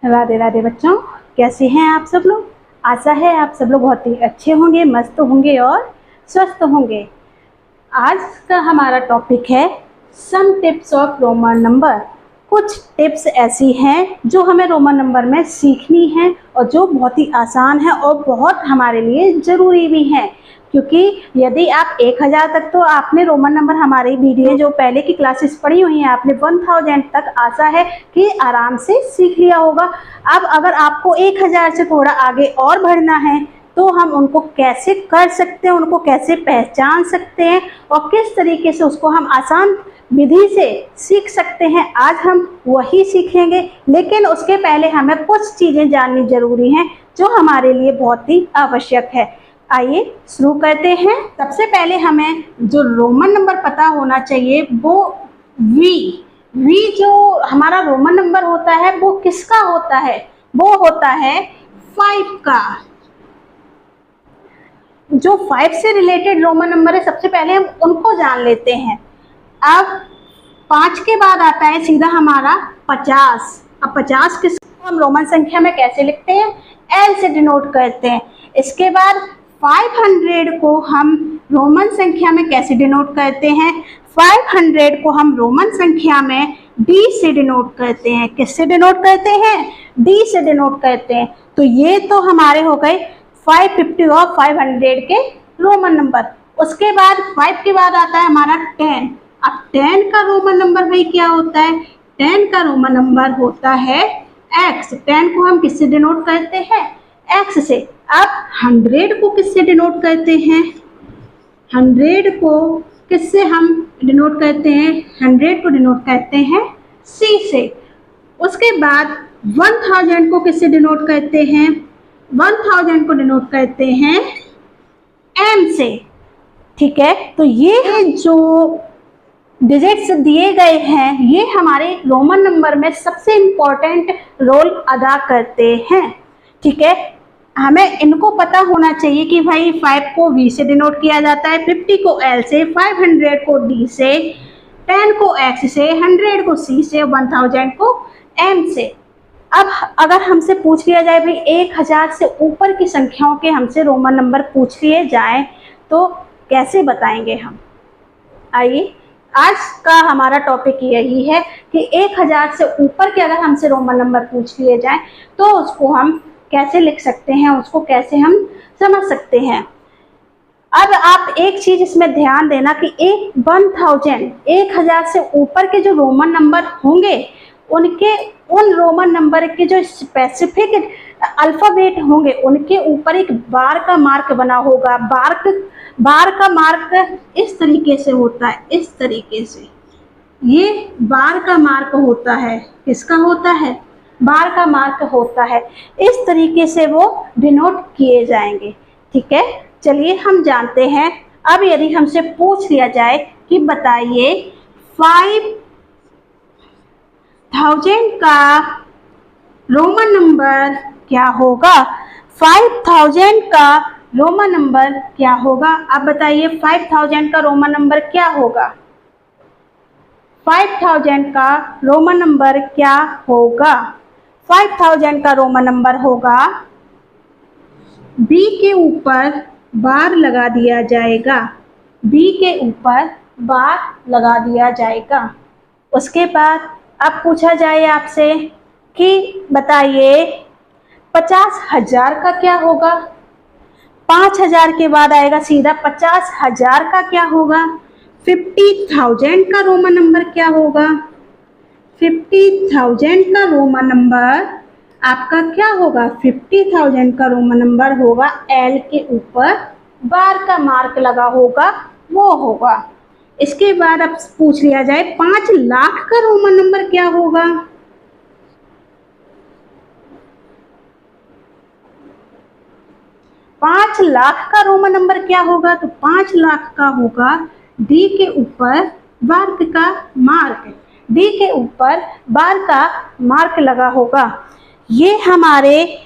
राधे राधे बच्चों, कैसे हैं आप सब लोग। आशा है आप सब लोग बहुत ही अच्छे होंगे, मस्त होंगे और स्वस्थ होंगे। आज का हमारा टॉपिक है some tips of Roman number. कुछ टिप्स ऐसी हैं जो हमें रोमन नंबर में सीखनी है और जो बहुत ही आसान है और बहुत हमारे लिए ज़रूरी भी हैं, क्योंकि यदि आप 1000 तक, तो आपने रोमन नंबर हमारी वीडियो जो पहले की क्लासेस पढ़ी हुई हैं आपने 1000 तक आशा है कि आराम से सीख लिया होगा। अब अगर आपको 1000 से थोड़ा आगे और बढ़ना है तो हम उनको कैसे कर सकते हैं, उनको कैसे पहचान सकते हैं और किस तरीके से उसको हम आसान विधि से सीख सकते हैं, आज हम वही सीखेंगे। लेकिन उसके पहले हमें कुछ चीज़ें जाननी जरूरी हैं जो हमारे लिए बहुत ही आवश्यक है। आइए शुरू करते हैं। सबसे पहले हमें जो रोमन नंबर पता होना चाहिए वो वी जो हमारा रोमन नंबर होता है वो किसका होता है, वो होता है 5 का। जो 5 से रिलेटेड रोमन नंबर है सबसे पहले हम उनको जान लेते हैं। अब 5 के बाद आता है सीधा हमारा 50। अब 50 किसको हम रोमन संख्या में कैसे लिखते हैं, एल से डिनोट करते हैं। इसके बाद 500 को हम रोमन संख्या में कैसे डिनोट करते हैं, 500 को हम रोमन संख्या में डी से डिनोट करते हैं। किससे डिनोट करते हैं, डी से डिनोट करते हैं। तो ये तो हमारे हो गए 550 और 500 के रोमन नंबर। उसके बाद 5 के बाद आता है हमारा 10। अब 10 का रोमन नंबर भाई क्या होता है, 10 का रोमन नंबर होता है x। 10 को हम किससे डिनोट करते हैं, x से। अब 100 को किससे डिनोट करते हैं, 100 को किससे हम डिनोट करते हैं, 100 को डिनोट करते हैं c से। उसके बाद 1000 को किससे डिनोट करते हैं, 1000 को डिनोट करते हैं m से। ठीक है, तो ये जो डिजिट्स दिए गए हैं ये हमारे रोमन नंबर में सबसे इम्पोर्टेंट रोल अदा करते हैं। ठीक है, हमें इनको पता होना चाहिए कि भाई 5 को v से डिनोट किया जाता है, 50 को l से, 500 को d से, 10 को x से, 100 को c से, 1000 को m से। अब अगर हमसे पूछ लिया जाए भाई 1000 से ऊपर की संख्याओं के हमसे रोमन नंबर पूछ लिए जाएं तो कैसे बताएंगे हम। आइए, आज का हमारा टॉपिक यही है कि 1000 से ऊपर के अगर हमसे रोमन नंबर पूछ लिए जाएं तो उसको हम कैसे लिख सकते हैं, उसको कैसे हम समझ सकते हैं। अब आप एक चीज इसमें ध्यान देना कि 1000 से ऊपर के जो रोमन नंबर होंगे उनके उन रोमन नंबर के जो स्पेसिफिक अल्फ़ाबेट होंगे उनके ऊपर एक बार का मार्क बना होगा। बार का मार्क इस तरीके से होता है, इस तरीके से ये बार का मार्क होता है। किसका होता है, बार का मार्क होता है। इस तरीके से वो डिनोट किए जाएंगे। ठीक है, चलिए हम जानते हैं। अब यदि हमसे पूछ लिया जाए कि बताइए 5000 का रोमन नंबर क्या होगा, 5000 का रोमन नंबर क्या होगा। अब बताइए 5000 का रोमन नंबर क्या होगा, 5000 का रोमन नंबर क्या होगा। 5000 का रोमन नंबर होगा, बी के ऊपर बार लगा दिया जाएगा, बी के ऊपर बार लगा दिया जाएगा। उसके बाद अब पूछा जाए आपसे कि बताइए 50000 का क्या होगा, 5000 के बाद आएगा सीधा 50000 का क्या होगा। 50000 का रोमन नंबर क्या होगा, 50000 का रोमन नंबर आपका क्या होगा, 50000 का रोमन नंबर होगा एल के ऊपर बार का मार्क लगा होगा, वो होगा। इसके बाद अब पूछ लिया जाए 5 लाख का रोमन नंबर क्या होगा, 5 लाख का रोमन नंबर क्या होगा। तो 5 लाख का होगा डी के ऊपर बार का मार्क, डी के ऊपर बार का मार्क लगा होगा। ये हमारे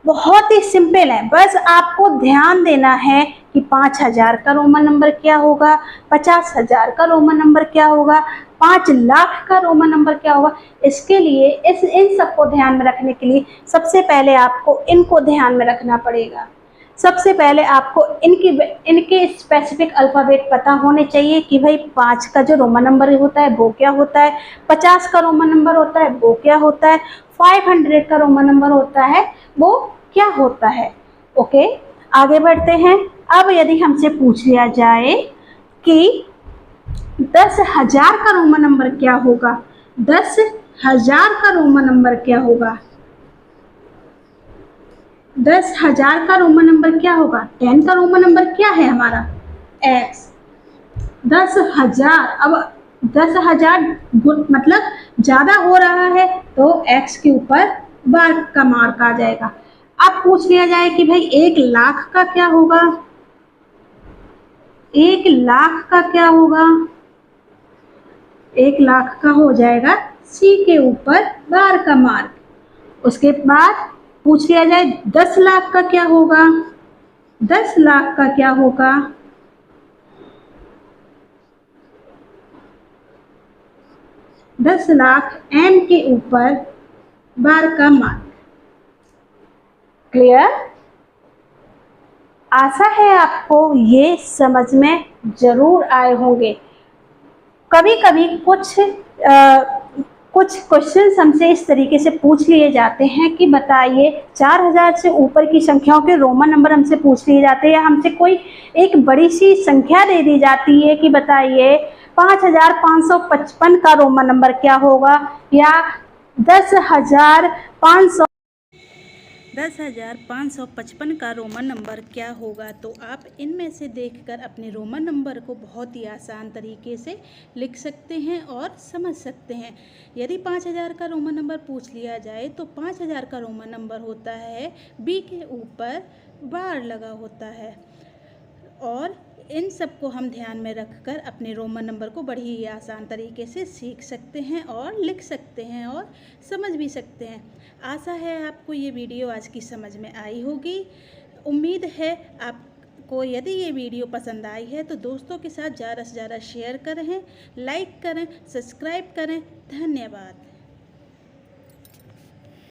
बहुत ही सिंपल है, बस आपको ध्यान देना है कि 5000 का रोमन नंबर क्या होगा, 50000 का रोमन नंबर क्या होगा, 5 लाख का रोमन नंबर क्या होगा। इसके लिए इन सबको ध्यान में रखने के लिए सबसे पहले आपको इनको ध्यान में रखना पड़ेगा। सबसे पहले आपको इनके स्पेसिफिक अल्फ़ाबेट पता होने चाहिए कि भाई 5 का जो रोमन नंबर होता है वो क्या होता है, 50 का रोमन नंबर होता है वो क्या होता है, 500 का रोमन नंबर होता है वो क्या होता है। ओके, आगे बढ़ते हैं। अब यदि हमसे पूछ लिया जाए कि 10,000 का रोमन नंबर क्या होगा, 10,000 का रोमन नंबर क्या होगा, 10,000 का रोमन नंबर क्या होगा। 10 का रोमन नंबर क्या है हमारा, x। 10,000, अब 10,000 मतलब ज़्यादा हो रहा है तो x के ऊपर बार का मार्क आ जाएगा। अब पूछ लिया जाए कि भाई 1 लाख का क्या होगा, 1 लाख का क्या होगा, 1 लाख का हो जाएगा c के ऊपर बार का मार्क। उसके बाद पूछ लिया जाए 10 लाख का क्या होगा, 10 लाख का क्या होगा, 10 लाख m के ऊपर बार का मार्क। क्लियर? आशा है आपको ये समझ में जरूर आए होंगे। कभी कभी कुछ क्वेश्चंस हमसे इस तरीके से पूछ लिए जाते हैं कि बताइए 4000 से ऊपर की संख्याओं के रोमन नंबर हमसे पूछ लिए जाते हैं, या हमसे कोई एक बड़ी सी संख्या दे दी जाती है कि बताइए 5555 का रोमन नंबर क्या होगा, या 10,555 का रोमन नंबर क्या होगा। तो आप इनमें से देखकर अपने रोमन नंबर को बहुत ही आसान तरीके से लिख सकते हैं और समझ सकते हैं। यदि 5000 का रोमन नंबर पूछ लिया जाए तो 5000 का रोमन नंबर होता है बी के ऊपर बार लगा होता है। और इन सब को हम ध्यान में रखकर अपने रोमन नंबर को बड़ी ही आसान तरीके से सीख सकते हैं और लिख सकते हैं और समझ भी सकते हैं। आशा है आपको ये वीडियो आज की समझ में आई होगी। उम्मीद है आपको यदि ये वीडियो पसंद आई है तो दोस्तों के साथ ज़्यादा से ज़्यादा शेयर करें, लाइक करें, सब्सक्राइब करें। धन्यवाद।